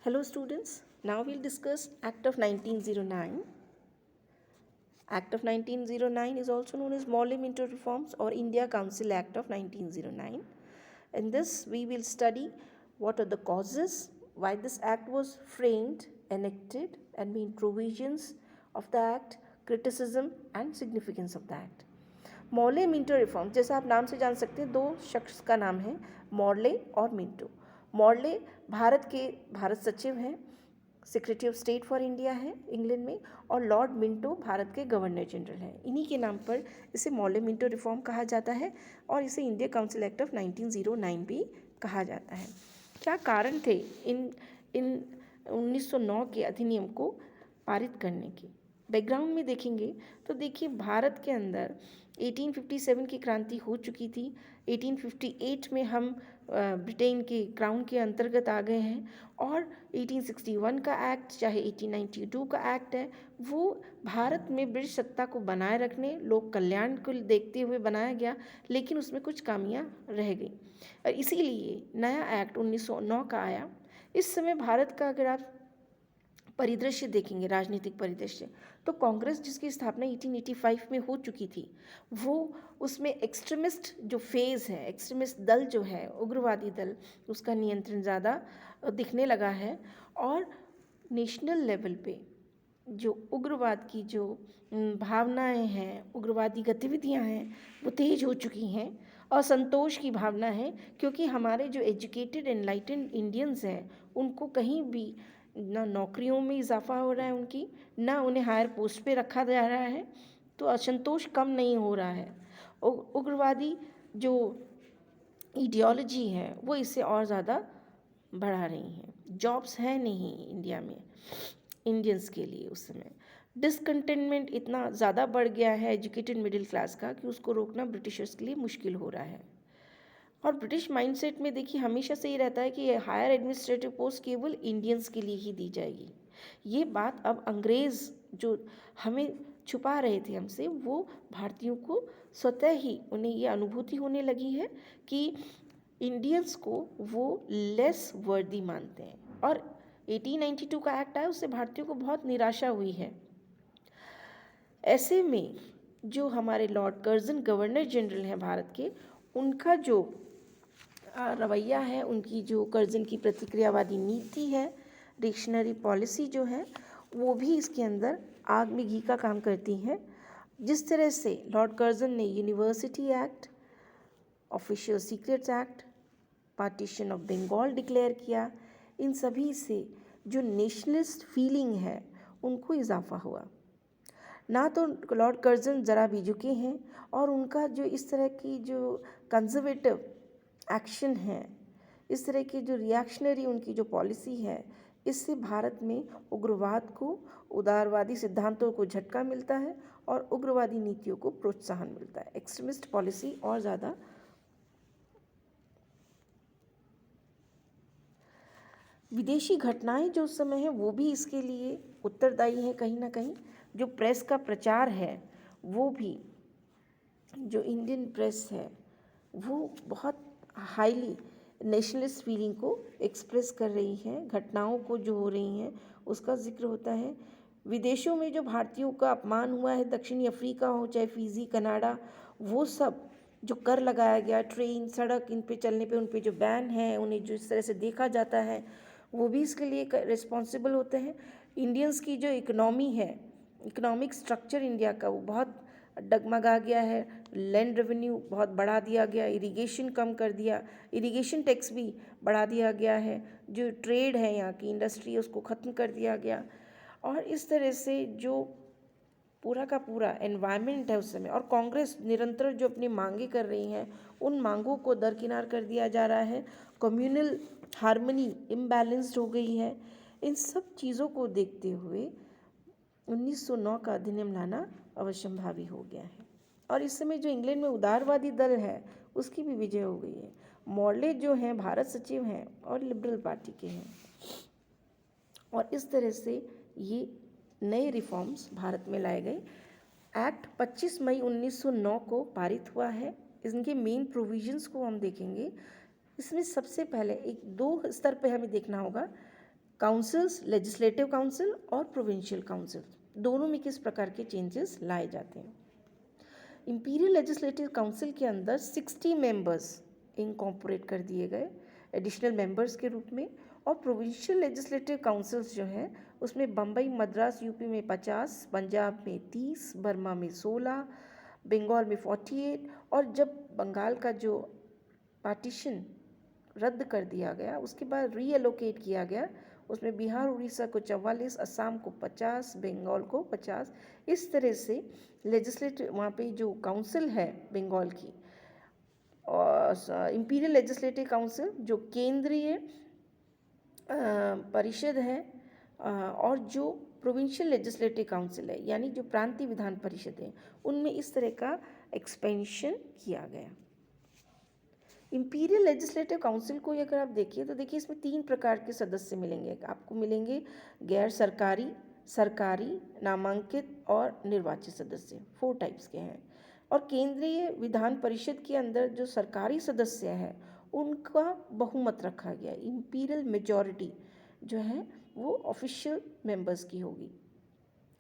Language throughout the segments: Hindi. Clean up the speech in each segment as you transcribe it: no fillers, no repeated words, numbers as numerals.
Hello students, now we'll discuss Act of 1909. Act of 1909 is also known as Morley-Minto Reforms or India Council Act of 1909. In this we will study what are the causes, why this act was framed, enacted and main provisions of the act, criticism and significance of the act. Morley Minto reform, जैसा आप नाम से जान सकते हैं, दो शख्स का नाम है मॉर्ले और मिंटो। मॉर्ले भारत सचिव हैं, secretary of state for India है इंग्लैंड में, और लॉर्ड मिंटो भारत के गवर्नर जनरल हैं। इन्हीं के नाम पर इसे मॉर्ले मिंटो रिफॉर्म कहा जाता है और इसे इंडिया काउंसिल एक्ट ऑफ 1909 भी कहा जाता है। क्या कारण थे इन 1909 के अधिनियम को पारित करने के? बैकग्राउंड में देखेंगे तो देखिए, भारत के अंदर 1857 की क्रांति हो चुकी थी। 1858 में हम ब्रिटेन के क्राउन के अंतर्गत आ गए हैं और 1861 का एक्ट, चाहे 1892 का एक्ट है, वो भारत में ब्रिटिश सत्ता को बनाए रखने, लोक कल्याण को देखते हुए बनाया गया, लेकिन उसमें कुछ खामियां रह गई और इसीलिए नया एक्ट 1909 का आया। इस समय भारत का अगर आप परिदृश्य देखेंगे, राजनीतिक परिदृश्य, तो कांग्रेस जिसकी स्थापना 1885 में हो चुकी थी, वो उसमें एक्सट्रीमिस्ट जो फेज़ है, एक्सट्रीमिस्ट दल जो है, उग्रवादी दल, उसका नियंत्रण ज़्यादा दिखने लगा है और नेशनल लेवल पे जो उग्रवाद की जो भावनाएं हैं, उग्रवादी गतिविधियां हैं, वो तेज हो चुकी हैं। असंतोष की भावना है क्योंकि हमारे जो एजुकेटेड एनलाइटेंड इंडियंस हैं, उनको कहीं भी ना नौकरियों में इजाफा हो रहा है उनकी, ना उन्हें हायर पोस्ट पे रखा जा रहा है, तो असंतोष कम नहीं हो रहा है। उग्रवादी जो आइडियोलॉजी है वो इसे और ज़्यादा बढ़ा रही हैं। जॉब्स हैं नहीं इंडिया में इंडियंस के लिए। उस समय डिसकंटेनमेंट इतना ज़्यादा बढ़ गया है एजुकेटेड मिडिल क्लास का कि उसको रोकना ब्रिटिशर्स के लिए मुश्किल हो रहा है। और ब्रिटिश माइंडसेट में देखिए, हमेशा से ये रहता है कि हायर एडमिनिस्ट्रेटिव पोस्ट केवल इंडियंस के लिए ही दी जाएगी। ये बात अब अंग्रेज़ जो हमें छुपा रहे थे हमसे, वो भारतीयों को स्वतः ही उन्हें ये अनुभूति होने लगी है कि इंडियंस को वो लेस वर्दी मानते हैं। और 1892 का एक्ट आया, उससे भारतीयों को बहुत निराशा हुई है। ऐसे में जो हमारे लॉर्ड कर्जन गवर्नर जनरल हैं भारत के, उनका जो रवैया है, उनकी जो कर्जन की प्रतिक्रियावादी नीति है, डिक्शनरी पॉलिसी जो है, वो भी इसके अंदर आग में घी का काम करती है। जिस तरह से लॉर्ड कर्जन ने university act, official secrets act, partition of Bengal declare किया, इन सभी से जो नेशनलिस्ट फीलिंग है उनको इजाफा हुआ। ना तो लॉर्ड कर्जन ज़रा भी झुके हैं और उनका जो इस तरह की जो कंजर्वेटिव एक्शन है, इस तरह की जो रिएक्शनरी उनकी जो पॉलिसी है, इससे भारत में उग्रवाद को, उदारवादी सिद्धांतों को झटका मिलता है और उग्रवादी नीतियों को प्रोत्साहन मिलता है। एक्सट्रीमिस्ट पॉलिसी और ज़्यादा। विदेशी घटनाएं जो उस समय हैं वो भी इसके लिए उत्तरदायी हैं कहीं ना कहीं। जो प्रेस का प्रचार है वो भी, जो इंडियन प्रेस है वो बहुत हाईली नेशनलिस्ट फीलिंग को एक्सप्रेस कर रही है। घटनाओं को जो हो रही हैं उसका जिक्र होता है। विदेशों में जो भारतीयों का अपमान हुआ है, दक्षिणी अफ्रीका हो चाहे फिजी, कनाडा, वो सब जो कर लगाया गया, ट्रेन, सड़क, इन पे चलने पे उन पे जो बैन है, उन्हें जो इस तरह से देखा जाता है, वो भी इसके लिए रिस्पॉन्सिबल होते हैं। इंडियंस की जो इकोनॉमी है, इकोनॉमिक स्ट्रक्चर इंडिया का, वो बहुत डगमगा गया है। लैंड रेवेन्यू बहुत बढ़ा दिया गया, इरिगेशन कम कर दिया, इरिगेशन टैक्स भी बढ़ा दिया गया है, जो ट्रेड है यहाँ की इंडस्ट्री उसको ख़त्म कर दिया गया। और इस तरह से जो पूरा का पूरा एनवायरनमेंट है उस समय, और कांग्रेस निरंतर जो अपनी मांगे कर रही हैं, उन मांगों को दरकिनार कर दिया जा रहा है। कम्युनल हार्मनी इम्बैलेंस्ड हो गई है। इन सब चीज़ों को देखते हुए 1909 का अधिनियम लाना अवश्यंभावी हो गया है। और इस समय जो इंग्लैंड में उदारवादी दल है उसकी भी विजय हो गई है। मॉर्ले जो हैं भारत सचिव हैं और लिबरल पार्टी के हैं। और इस तरह से ये नए रिफॉर्म्स भारत में लाए गए। एक्ट 25 मई 1909 को पारित हुआ है। इनके मेन प्रोविजंस को हम देखेंगे। इसमें सबसे पहले एक दो स्तर पे हमें देखना होगा। काउंसिल्स, लेजिस्लेटिव काउंसिल और प्रोविंशियल काउंसिल, दोनों में किस प्रकार के चेंजेस लाए जाते हैं। इंपीरियल लेजिस्लेटिव काउंसिल के अंदर 60 मेंबर्स इनकॉर्पोरेट कर दिए गए एडिशनल मेंबर्स के रूप में, और प्रोविंशियल लेजिस्लेटिव काउंसिल्स जो हैं उसमें बम्बई, मद्रास, यूपी में 50, पंजाब में 30, बर्मा में 16, बंगाल में 48, और जब बंगाल का जो पार्टीशन रद्द कर दिया गया उसके बाद रीएलोकेट किया गया, उसमें बिहार, उड़ीसा को 44, असम को 50, बंगाल को 50, इस तरह से लेजिस्लेटिव वहाँ पे जो काउंसिल है बंगाल की, और इंपीरियल लेजिस्लेटिव काउंसिल जो केंद्रीय परिषद है, और जो प्रोविंशियल लेजिस्लेटिव काउंसिल है यानी जो प्रांतीय विधान परिषद है, उनमें इस तरह का एक्सपेंशन किया गया। इंपीरियल लेजिस्लेटिव काउंसिल को अगर आप देखिए तो देखिए इसमें 3 प्रकार के सदस्य मिलेंगे आपको, मिलेंगे गैर सरकारी, सरकारी, नामांकित और निर्वाचित सदस्य, 4 टाइप्स के हैं। और केंद्रीय विधान परिषद के अंदर जो सरकारी सदस्य हैं उनका बहुमत रखा गया, इंपीरियल मेजॉरिटी जो है वो ऑफिशियल मेंबर्स की होगी।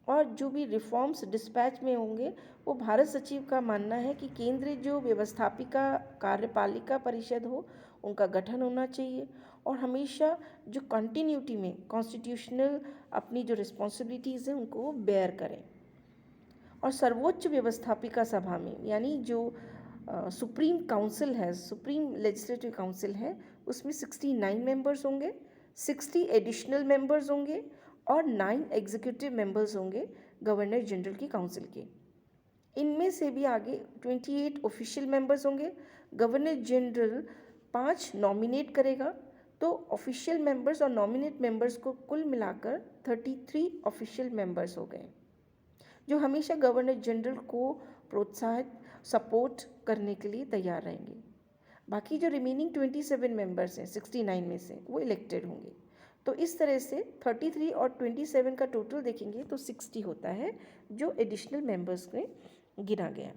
और जो भी रिफॉर्म्स डिस्पैच में होंगे वो भारत सचिव का मानना है कि केंद्रीय जो व्यवस्थापिका कार्यपालिका परिषद हो उनका गठन होना चाहिए, और हमेशा जो कंटिन्यूटी में कॉन्स्टिट्यूशनल अपनी जो रिस्पॉन्सिबिलिटीज़ हैं उनको वो बेयर करें। और सर्वोच्च व्यवस्थापिका सभा में यानी जो सुप्रीम काउंसिल है, सुप्रीम लेजिस्लेटिव काउंसिल है, उसमें 69 मेंबर्स होंगे, 60 एडिशनल मेंबर्स होंगे और 9 एग्जीक्यूटिव मेंबर्स होंगे गवर्नर जनरल की काउंसिल के। इनमें से भी आगे 28 ऑफिशियल मेंबर्स होंगे। गवर्नर जनरल 5 नॉमिनेट करेगा, तो ऑफिशियल मेंबर्स और नॉमिनेट मेंबर्स को कुल मिलाकर 33 ऑफिशियल मेंबर्स हो गए, जो हमेशा गवर्नर जनरल को प्रोत्साहित सपोर्ट करने के लिए तैयार रहेंगे। बाकी जो रिमेनिंग 27 मेंबर्स हैं 69 में से, वो इलेक्टेड होंगे। तो इस तरह से 33 और 27 का टोटल देखेंगे तो 60 होता है, जो एडिशनल मेंबर्स में गिना गया।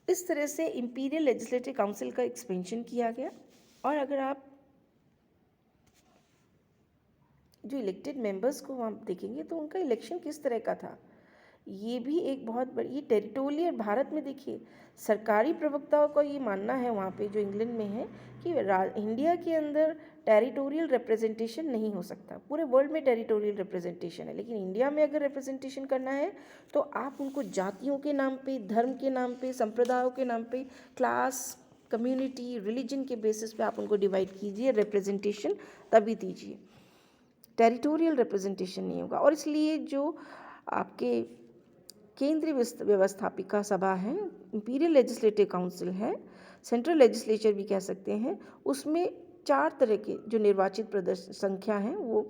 इस तरह से इंपीरियल लेजिस्लेटिव काउंसिल का एक्सपेंशन किया गया। और अगर आप जो इलेक्टेड मेंबर्स को वहाँ देखेंगे तो उनका इलेक्शन किस तरह का था, ये भी एक बहुत बड़ी टेरिटोरियल भारत में देखिए सरकारी प्रवक्ताओं का ये मानना है वहाँ पे जो इंग्लैंड में है कि इंडिया के अंदर टेरिटोरियल रिप्रेजेंटेशन नहीं हो सकता। पूरे वर्ल्ड में टेरिटोरियल रिप्रेजेंटेशन है, लेकिन इंडिया में अगर रिप्रेजेंटेशन करना है तो आप उनको जातियों के नाम पे, धर्म के नाम पे, संप्रदायों के नाम पे, क्लास, कम्युनिटी, रिलीजन के बेसिस पे आप उनको डिवाइड कीजिए, रिप्रेजेंटेशन तभी दीजिए, टेरिटोरियल रिप्रेजेंटेशन नहीं होगा। और इसलिए जो आपके केंद्रीय व्यवस्थापिका सभा है, इंपीरियल लेजिस्लेटिव काउंसिल है, सेंट्रल लेजिस्लेचर भी कह सकते हैं, उसमें 4 तरह के जो निर्वाचित संख्या हैं वो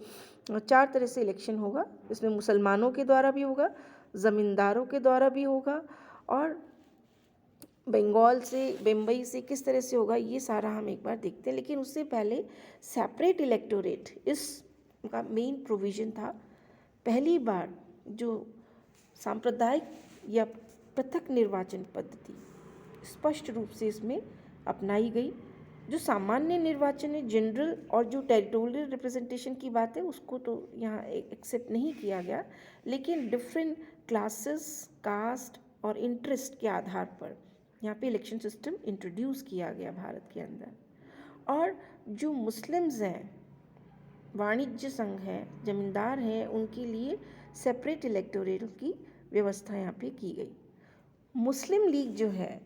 4 तरह से इलेक्शन होगा। इसमें मुसलमानों के द्वारा भी होगा, ज़मींदारों के द्वारा भी होगा, और बंगाल से, बम्बई से किस तरह से होगा ये सारा हम एक बार देखते हैं। लेकिन उससे पहले सेपरेट इलेक्टोरेट इसका मेन प्रोविज़न था। पहली बार जो सांप्रदायिक या पृथक निर्वाचन पद्धति स्पष्ट रूप से इसमें अपनाई गई। जो सामान्य निर्वाचन है, जनरल और जो टेरिटोरियल रिप्रेजेंटेशन की बात है उसको तो यहाँ एक्सेप्ट नहीं किया गया, लेकिन डिफरेंट क्लासेस, कास्ट और इंटरेस्ट के आधार पर यहाँ पे इलेक्शन सिस्टम इंट्रोड्यूस किया गया भारत के अंदर। और जो मुस्लिम्स हैं, वाणिज्य संघ है, जमींदार हैं, उनके लिए सेपरेट इलेक्टोरेट की व्यवस्था यहाँ पे की गई। मुस्लिम लीग जो है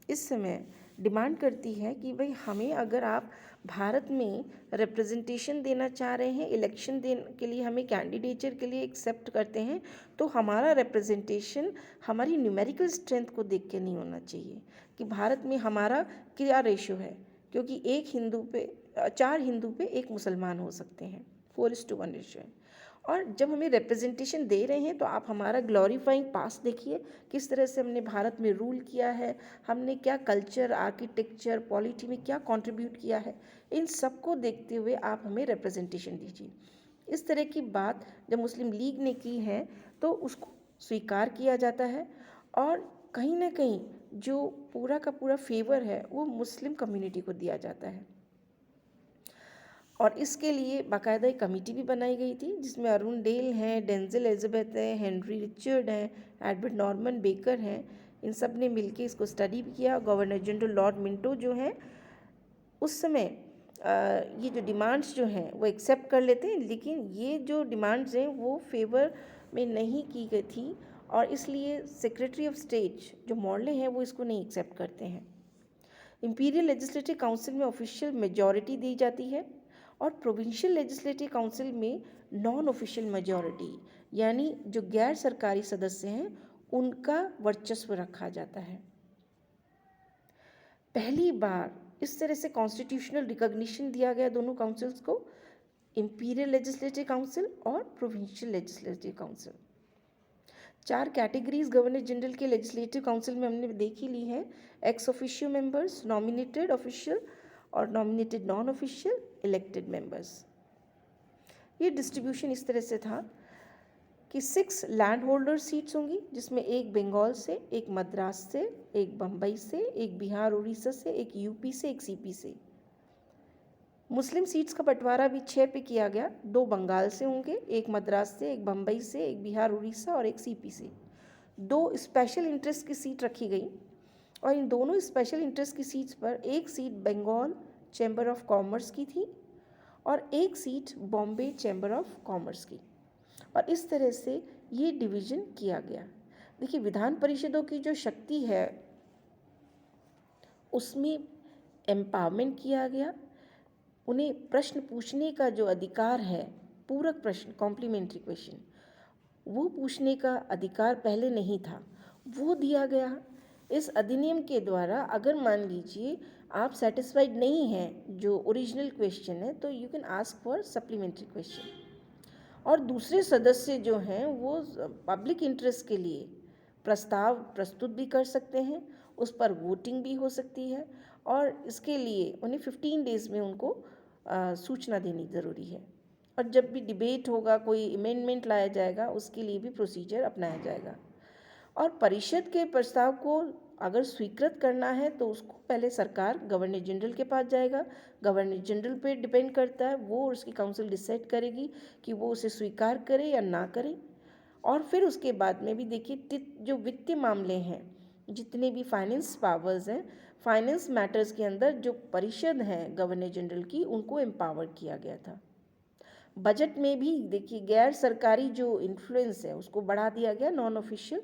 इस समय डिमांड करती है कि भाई हमें, अगर आप भारत में रिप्रेजेंटेशन देना चाह रहे हैं, इलेक्शन देने के लिए हमें कैंडिडेचर के लिए एक्सेप्ट करते हैं, तो हमारा रिप्रेजेंटेशन हमारी न्यूमेरिकल स्ट्रेंथ को देख के नहीं होना चाहिए कि भारत में हमारा क्या रेशो है, क्योंकि 4 हिंदू पे 1 मुसलमान हो सकते हैं, 4:1 रेशो है। और जब हमें रिप्रेजेंटेशन दे रहे हैं तो आप हमारा ग्लोरीफाइंग पास देखिए, किस तरह से हमने भारत में रूल किया है, हमने क्या कल्चर, आर्किटेक्चर, पॉलिटी में क्या कंट्रीब्यूट किया है, इन सब को देखते हुए आप हमें रिप्रेजेंटेशन दीजिए। इस तरह की बात जब मुस्लिम लीग ने की है तो उसको स्वीकार किया जाता है, और कहीं ना कहीं जो पूरा का पूरा फेवर है वो मुस्लिम कम्युनिटी को दिया जाता है। और इसके लिए बाकायदा एक कमेटी भी बनाई गई थी जिसमें अरुण डेल हैं, डेंजिल एलिजाबेथ हैं, हेनरी रिचर्ड हैं, एडवर्ड नॉर्मन बेकर हैं। इन सब ने मिलके इसको स्टडी भी किया। गवर्नर जनरल लॉर्ड मिंटो जो हैं उस समय ये जो डिमांड्स जो हैं वो एक्सेप्ट कर लेते हैं, लेकिन ये जो डिमांड्स हैं वो फेवर में नहीं की गई थी और इसलिए सेक्रेटरी ऑफ स्टेट जो मॉर्ले हैं वो इसको नहीं एक्सेप्ट करते हैं। इंपीरियल लेजिस्लेटिव काउंसिल में ऑफिशियल मेजॉरिटी दी जाती है और प्रोविंशियल लेजिस्लेटिव काउंसिल में नॉन ऑफिशियल मेजॉरिटी यानी जो गैर सरकारी सदस्य हैं उनका वर्चस्व रखा जाता है। पहली बार इस तरह से कॉन्स्टिट्यूशनल रिकॉग्निशन दिया गया दोनों काउंसिल्स को, इंपीरियल लेजिस्लेटिव काउंसिल और provincial legislative council. 4 categories governor general के लेजिस्लेटिव काउंसिल में हमने देख ही ली हैं, ex officio members, nominated official और nominated non official, elected members. ये डिस्ट्रीब्यूशन इस तरह से था कि 6 लैंड होल्डर सीट्स होंगी जिसमें एक बंगाल से, एक मद्रास से, एक बम्बई से, एक बिहार उड़ीसा से, एक यूपी से, एक सीपी से। मुस्लिम सीट्स का बंटवारा भी 6 पे किया गया, 2 बंगाल से होंगे, एक मद्रास से, एक बम्बई से, एक बिहार उड़ीसा और एक सीपी से। 2 स्पेशल इंटरेस्ट की सीट रखी गई और इन दोनों स्पेशल इंटरेस्ट की सीट्स पर एक seat Bengal chamber of commerce की थी और एक seat Bombay chamber of commerce की, और इस तरह से ये डिवीज़न किया गया। देखिए, विधान परिषदों की जो शक्ति है उसमें एम्पावरमेंट किया गया। उन्हें प्रश्न पूछने का जो अधिकार है, पूरक प्रश्न, कॉम्प्लीमेंट्री क्वेश्चन, वो पूछने का अधिकार पहले नहीं था, वो दिया गया। इस अधिनियम के द्वारा अगर मान लीजिए आप सेटिस्फाइड नहीं हैं जो ओरिजिनल क्वेश्चन है तो you can ask for supplementary question, और दूसरे सदस्य जो हैं वो पब्लिक इंटरेस्ट के लिए प्रस्ताव प्रस्तुत भी कर सकते हैं, उस पर वोटिंग भी हो सकती है और इसके लिए उन्हें 15 डेज़ में उनको सूचना देनी ज़रूरी है। और जब भी डिबेट होगा, कोई अमेंडमेंट लाया जाएगा, उसके लिए भी प्रोसीजर अपनाया जाएगा। और परिषद के प्रस्ताव को अगर स्वीकृत करना है तो उसको पहले सरकार गवर्नर जनरल के पास जाएगा, गवर्नर जनरल पे डिपेंड करता है, वो और उसकी काउंसिल डिसाइड करेगी कि वो उसे स्वीकार करे या ना करे। और फिर उसके बाद में भी देखिए जो वित्तीय मामले हैं, जितने भी फाइनेंस पावर्स हैं, फाइनेंस मैटर्स के अंदर जो परिषद हैं गवर्नर जनरल की, उनको एम्पावर किया गया था। बजट में भी देखिए गैर सरकारी जो इन्फ्लुएंस है उसको बढ़ा दिया गया, नॉन ऑफिशियल,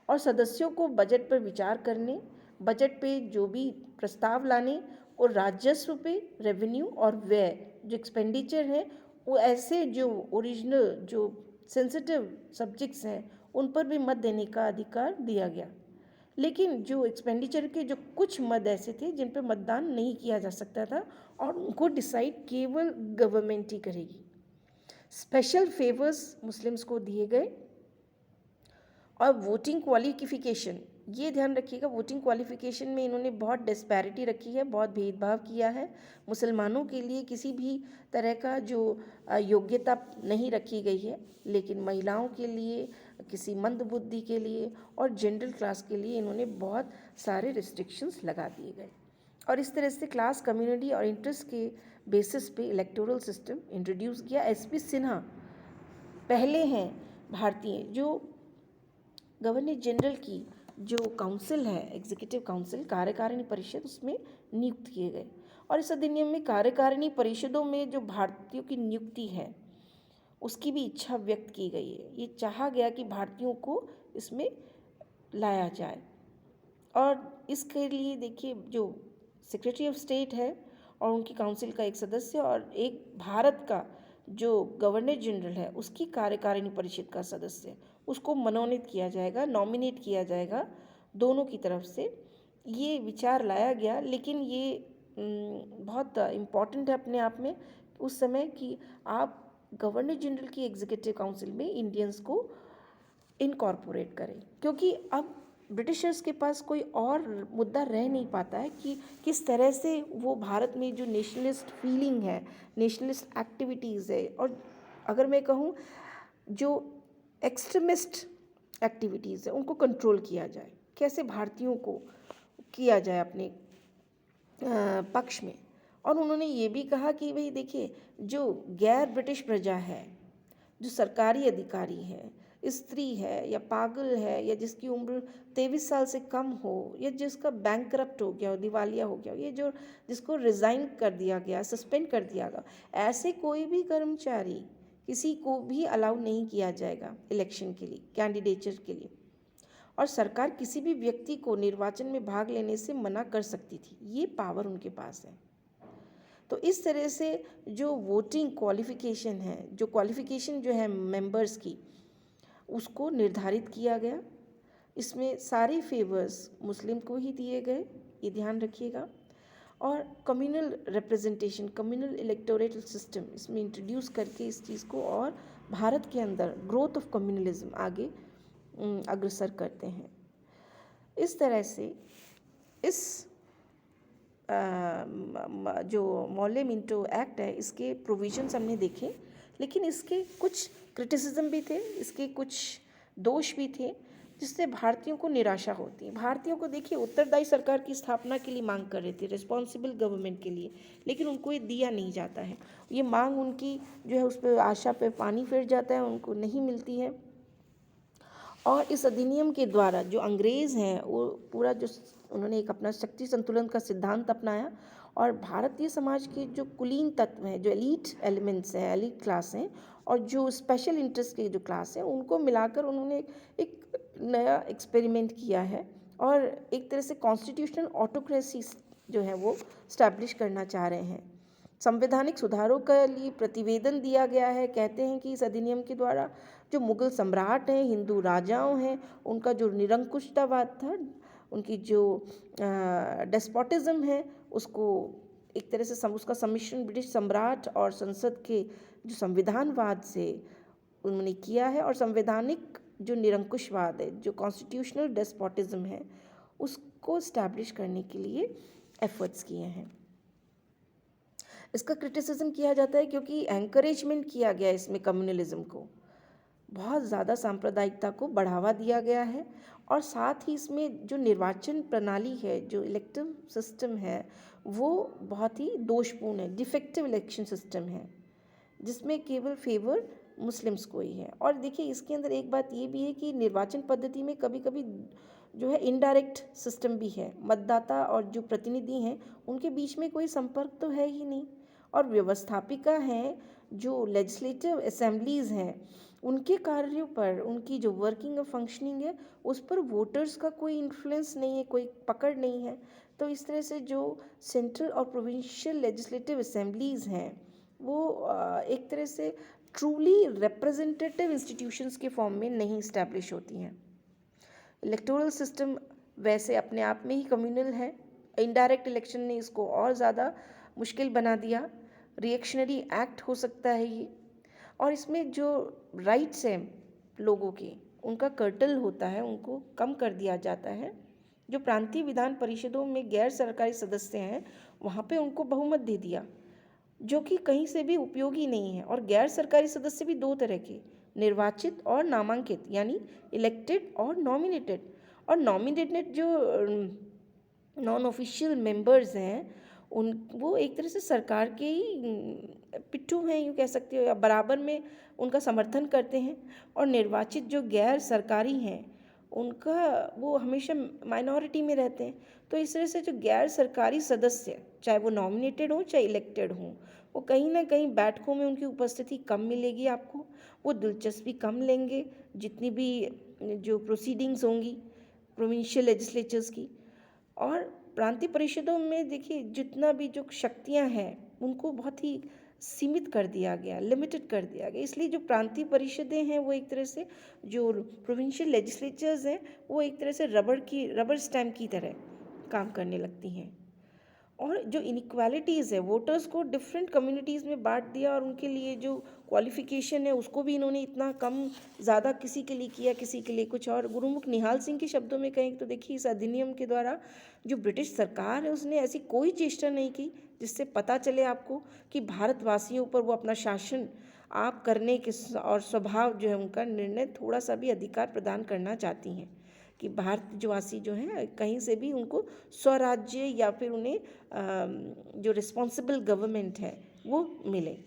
और सदस्यों को बजट पर विचार करने, बजट पे जो भी प्रस्ताव लाने और राजस्व पे, रेवेन्यू और व्यय जो एक्सपेंडिचर है, वो ऐसे जो ओरिजिनल जो सेंसिटिव सब्जेक्ट्स हैं उन पर भी मत देने का अधिकार दिया गया। लेकिन जो एक्सपेंडिचर के जो कुछ मद ऐसे थे जिन पर मतदान नहीं किया जा सकता था और उनको डिसाइड केवल गवर्नमेंट ही करेगी। स्पेशल फेवर्स मुस्लिम्स को दिए गए। और वोटिंग क्वालिफिकेशन, ये ध्यान रखिएगा, वोटिंग क्वालिफिकेशन में इन्होंने बहुत डिस्पैरिटी रखी है, बहुत भेदभाव किया है। मुसलमानों के लिए किसी भी तरह का जो योग्यता नहीं रखी गई है, लेकिन महिलाओं के लिए, किसी मंदबुद्धि के लिए और जनरल क्लास के लिए इन्होंने बहुत सारे रिस्ट्रिक्शंस लगा दिए गए। और इस तरह से क्लास, कम्युनिटी और इंटरेस्ट के बेसिस पे इलेक्टोरल सिस्टम इंट्रोड्यूस किया। एसपी सिन्हा पहले हैं भारतीय जो गवर्नर जनरल की जो काउंसिल है, एग्जीक्यूटिव काउंसिल, कार्यकारिणी परिषद, उसमें नियुक्त किए गए। और इस अधिनियम में कार्यकारिणी परिषदों में जो भारतीयों की नियुक्ति है उसकी भी इच्छा व्यक्त की गई है। ये चाहा गया कि भारतीयों को इसमें लाया जाए। और इसके लिए देखिए जो सेक्रेटरी ऑफ स्टेट है और उनकी काउंसिल का एक सदस्य और एक भारत का जो गवर्नर जनरल है उसकी कार्यकारिणी परिषद का सदस्य, उसको मनोनीत किया जाएगा, नॉमिनेट किया जाएगा दोनों की तरफ से। ये विचार लाया गया, लेकिन ये बहुत इम्पॉर्टेंट है अपने आप में उस समय कि आप गवर्नर जनरल की एग्जीक्यूटिव काउंसिल में इंडियंस को इनकॉर्पोरेट करें, क्योंकि अब ब्रिटिशर्स के पास कोई और मुद्दा रह नहीं पाता है कि किस तरह से वो भारत में जो नेशनलिस्ट फीलिंग है, नेशनलिस्ट एक्टिविटीज़ है, और अगर मैं कहूँ जो एक्सट्रीमिस्ट एक्टिविटीज़ है उनको कंट्रोल किया जाए, कैसे भारतीयों को किया जाए अपने पक्ष में। और उन्होंने ये भी कहा कि भाई देखिए, जो गैर ब्रिटिश प्रजा है, जो सरकारी अधिकारी है, स्त्री है या पागल है या जिसकी उम्र 23 साल से कम हो या जिसका बैंकरप्ट हो गया हो, दिवालिया हो गया हो, ये जो जिसको रिज़ाइन कर दिया गया, सस्पेंड कर दिया गया, ऐसे कोई भी कर्मचारी किसी को भी अलाउ नहीं किया जाएगा इलेक्शन के लिए, कैंडिडेचर के लिए। और सरकार किसी भी व्यक्ति को निर्वाचन में भाग लेने से मना कर सकती थी, ये पावर उनके पास है। तो इस तरह से जो वोटिंग क्वालिफ़िकेशन है, जो क्वालिफ़िकेशन जो है मेंबर्स की, उसको निर्धारित किया गया। इसमें सारे फेवर्स मुस्लिम को ही दिए गए, ये ध्यान रखिएगा। और communal representation, communal electorate system इसमें इंट्रोड्यूस करके इस चीज़ को और भारत के अंदर ग्रोथ ऑफ कम्युनलिज्म आगे अग्रसर करते हैं। इस तरह से इस जो मॉले मिंटो एक्ट है, इसके प्रोविजंस हमने देखे, लेकिन इसके कुछ क्रिटिसिज्म भी थे, इसके कुछ दोष भी थे, जिससे भारतीयों को निराशा होती है। भारतीयों को देखिए उत्तरदायी सरकार की स्थापना के लिए मांग कर रहे थे, रिस्पॉन्सिबल गवर्नमेंट के लिए, लेकिन उनको ये दिया नहीं जाता है। ये मांग उनकी जो है उस पर आशा पे पानी फिर जाता है, उनको नहीं मिलती है। और इस अधिनियम के द्वारा जो अंग्रेज़ हैं वो पूरा जो उन्होंने एक अपना शक्ति संतुलन का सिद्धांत अपनाया, और भारतीय समाज के जो कुलीन तत्व हैं, जो एलीट एलिमेंट्स हैं, एलीट क्लास हैं, और जो स्पेशल इंटरेस्ट के जो क्लास हैं, उनको मिलाकर उन्होंने एक नया एक्सपेरिमेंट किया है और एक तरह से कॉन्स्टिट्यूशनल ऑटोक्रेसी जो है वो स्टैब्लिश करना चाह रहे हैं। संवैधानिक सुधारों के लिए प्रतिवेदन दिया गया है। कहते हैं कि इस अधिनियम के द्वारा जो मुग़ल सम्राट हैं, हिंदू राजाओं हैं, उनका जो निरंकुशतावाद था, उनकी जो डेस्पोटिज्म है, उसको एक तरह से उसका सम्मिश्रण ब्रिटिश सम्राट और संसद के जो संविधानवाद से उन्होंने किया है, और संवैधानिक जो निरंकुशवाद है, जो कॉन्स्टिट्यूशनल डेस्पोटिज्म है, उसको इस्टेब्लिश करने के लिए एफर्ट्स किए हैं। इसका क्रिटिसिज्म किया जाता है क्योंकि एंकरेजमेंट किया गया इसमें कम्युनलिज्म को, बहुत ज़्यादा सांप्रदायिकता को बढ़ावा दिया गया है, और साथ ही इसमें जो निर्वाचन प्रणाली है, जो इलेक्टिव सिस्टम है, वो बहुत ही दोषपूर्ण है, डिफेक्टिव इलेक्शन सिस्टम है, जिसमें केवल फेवर मुस्लिम्स को ही है। और देखिए इसके अंदर एक बात ये भी है कि निर्वाचन पद्धति में कभी कभी जो है इनडायरेक्ट सिस्टम भी है, मतदाता और जो प्रतिनिधि हैं उनके बीच में कोई संपर्क तो है ही नहीं, और व्यवस्थापिका हैं, जो लेजिस्लेटिव असेंबलीज़ हैं, उनके कार्यों पर, उनकी जो वर्किंग और फंक्शनिंग है, उस पर वोटर्स का कोई इन्फ्लुएंस नहीं है, कोई पकड़ नहीं है। तो इस तरह से जो सेंट्रल और प्रोविंशियल लेजिस्लेटिव असेंबलीज़ हैं, वो एक तरह से ट्रूली रिप्रेजेंटेटिव इंस्टीट्यूशंस के फॉर्म में नहीं इस्टेब्लिश होती हैं। इलेक्टोरल सिस्टम वैसे अपने आप में ही कम्युनल है, इनडायरेक्ट इलेक्शन ने इसको और ज़्यादा मुश्किल बना दिया, रिएक्शनरी एक्ट हो सकता है ये, और इसमें जो राइट्स हैं लोगों के, उनका कर्टल होता है, उनको कम कर दिया जाता है। जो प्रांतीय विधान परिषदों में गैर सरकारी सदस्य हैं, वहाँ पे उनको बहुमत दे दिया, जो कि कहीं से भी उपयोगी नहीं है। और गैर सरकारी सदस्य भी दो तरह के, निर्वाचित और नामांकित, यानी इलेक्टेड और नॉमिनेटेड। और नॉमिनेटेड जो नॉन ऑफिशियल मेंबर्स हैं, उन वो एक तरह से सरकार के ही पिट्ठू हैं, यूँ कह सकते हो, या बराबर में उनका समर्थन करते हैं। और निर्वाचित जो गैर सरकारी हैं, उनका वो हमेशा माइनॉरिटी में रहते हैं। तो इस तरह से जो गैर सरकारी सदस्य, चाहे वो नॉमिनेटेड हो चाहे इलेक्टेड हों, वो कहीं ना कहीं बैठकों में उनकी उपस्थिति कम मिलेगी आपको, वो दिलचस्पी कम लेंगे जितनी भी जो प्रोसीडिंग्स होंगी प्रोविंशियल लेजिस्लेचर्स की। और प्रांतीय परिषदों में देखिए जितना भी जो शक्तियां हैं, उनको बहुत ही सीमित कर दिया गया, लिमिटेड कर दिया गया। इसलिए जो प्रांतीय परिषदें हैं, वो एक तरह से, जो प्रोविंशियल लेजिस्लेचर्स हैं, वो एक तरह से रबर स्टैम्प की तरह काम करने लगती हैं। और जो इनइक्वालिटीज़ है, वोटर्स को डिफरेंट कम्युनिटीज़ में बांट दिया, और उनके लिए जो क्वालिफ़िकेशन है उसको भी इन्होंने इतना कम ज़्यादा किसी के लिए किया, किसी के लिए कुछ और। गुरुमुख निहाल सिंह के शब्दों में कहें तो देखिए, इस अधिनियम के द्वारा जो ब्रिटिश सरकार है, उसने ऐसी कोई चेष्टा नहीं की जिससे पता चले आपको कि भारतवासियों पर वो अपना शासन आप करने के और स्वभाव जो है उनका निर्णय थोड़ा सा भी अधिकार प्रदान करना चाहती हैं। कि भारतवासी जो हैं कहीं से भी उनको स्वराज्य या फिर उन्हें जो रिस्पॉन्सिबल गवर्नमेंट है वो मिले।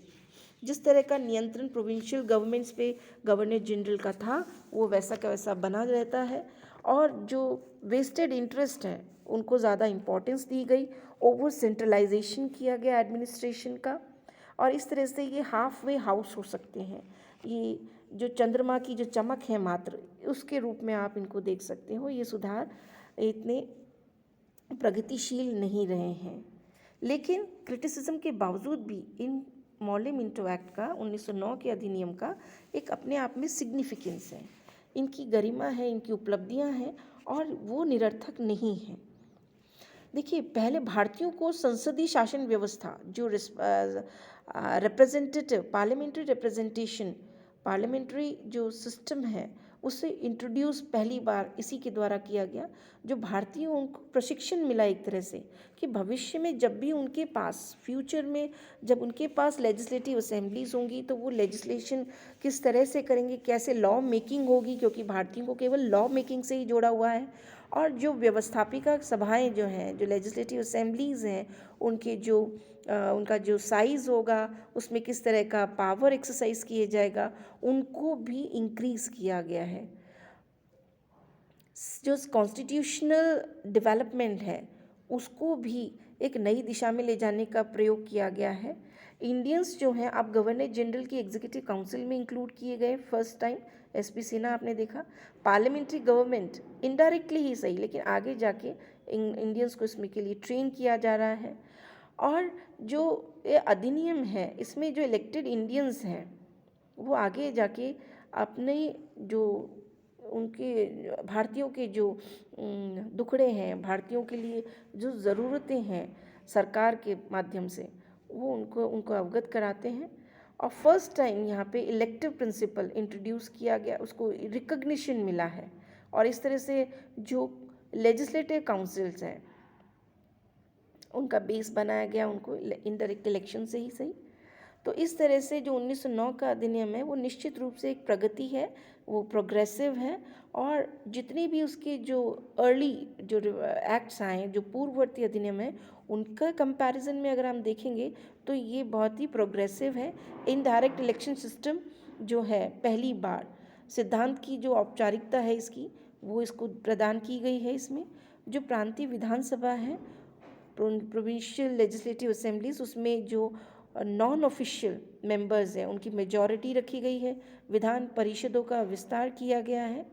जिस तरह का नियंत्रण प्रोविंशियल गवर्नमेंट्स पे गवर्नर जनरल का था वो वैसा का वैसा बना रहता है, और जो वेस्टेड इंटरेस्ट हैं उनको ज़्यादा इम्पोर्टेंस दी गई, ओवर सेंट्रलाइजेशन किया गया एडमिनिस्ट्रेशन का, और इस तरह से ये हाफ वे हाउस हो सकते हैं। ये जो चंद्रमा की जो चमक है मात्र उसके रूप में आप इनको देख सकते हो। ये सुधार इतने प्रगतिशील नहीं रहे हैं, लेकिन क्रिटिसिज्म के बावजूद भी इन मॉले मिंटो एक्ट का 1909 के अधिनियम का एक अपने आप में सिग्निफिकेंस है, इनकी गरिमा है, इनकी उपलब्धियां हैं, और वो निरर्थक नहीं है। देखिए, पहले भारतीयों को संसदीय शासन व्यवस्था जो रिप्रेजेंटेटिव पार्लियामेंट्री रिप्रेजेंटेशन पार्लियामेंट्री जो सिस्टम है उसे इंट्रोड्यूस पहली बार इसी के द्वारा किया गया, जो भारतीयों को प्रशिक्षण मिला एक तरह से कि भविष्य में जब भी उनके पास फ्यूचर में जब उनके पास लेजिस्लेटिव असेंबलीज होंगी तो वो लेजिस्लेशन किस तरह से करेंगे, कैसे लॉ मेकिंग होगी, क्योंकि भारतीयों को केवल लॉ मेकिंग से ही जोड़ा हुआ है। और जो व्यवस्थापिका सभाएं जो हैं, जो लेजिस्लेटिव असेंबलीज़ हैं, उनके जो उनका जो साइज़ होगा, उसमें किस तरह का पावर एक्सरसाइज किया जाएगा, उनको भी इंक्रीज़ किया गया है। जो कॉन्स्टिट्यूशनल डेवलपमेंट है उसको भी एक नई दिशा में ले जाने का प्रयोग किया गया है। इंडियंस जो हैं अब गवर्नर जनरल की एग्जीक्यूटिव काउंसिल में इंक्लूड किए गए फर्स्ट टाइम। एसपी सिन्हा आपने देखा। पार्लियामेंट्री गवर्नमेंट इनडायरेक्टली ही सही, लेकिन आगे जाके इंडियंस को इसमें के लिए ट्रेन किया जा रहा है। और जो ये अधिनियम है इसमें जो इलेक्टेड इंडियंस हैं वो आगे जाके अपने जो उनके भारतीयों के जो दुखड़े हैं, भारतीयों के लिए जो ज़रूरतें हैं सरकार के माध्यम से, वो उनको अवगत कराते हैं। और फर्स्ट टाइम यहाँ पे इलेक्टिव प्रिंसिपल इंट्रोड्यूस किया गया, उसको रिकग्निशन मिला है। और इस तरह से जो लेजिस्लेटिव काउंसिल्स हैं उनका बेस बनाया गया, उनको इनडायरेक्ट इलेक्शन से ही सही। तो इस तरह से जो 1909 का अधिनियम है वो निश्चित रूप से एक प्रगति है, वो प्रोग्रेसिव है। और जितनी भी उसके जो अर्ली जो एक्ट्स आए, जो पूर्ववर्ती अधिनियम है, उनका कंपैरिजन में अगर हम देखेंगे तो ये बहुत ही प्रोग्रेसिव है। इनडायरेक्ट इलेक्शन सिस्टम जो है पहली बार सिद्धांत की जो औपचारिकता है इसकी वो इसको प्रदान की गई है। इसमें जो प्रांतीय विधानसभा है, प्रोविंशियल लेजिस्लेटिव असेंबलीज, उसमें जो नॉन ऑफिशियल मेंबर्स हैं उनकी मेजॉरिटी रखी गई है। विधान परिषदों का विस्तार किया गया है,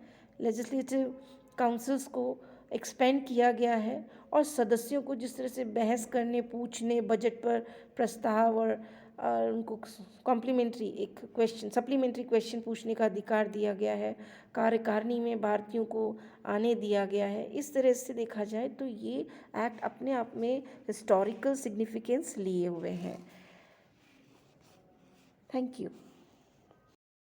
लेजिस्लेटिव काउंसिल्स को एक्सपेंड किया गया है, और सदस्यों को जिस तरह से बहस करने, पूछने, बजट पर प्रस्ताव और उनको कॉम्प्लीमेंट्री एक क्वेश्चन, सप्लीमेंट्री क्वेश्चन पूछने का अधिकार दिया गया है। कार्यकारिणी में भारतीयों को आने दिया गया है। इस तरह से देखा जाए तो ये एक्ट अपने आप में हिस्टोरिकल सिग्निफिकेंस लिए हुए हैं। Thank you.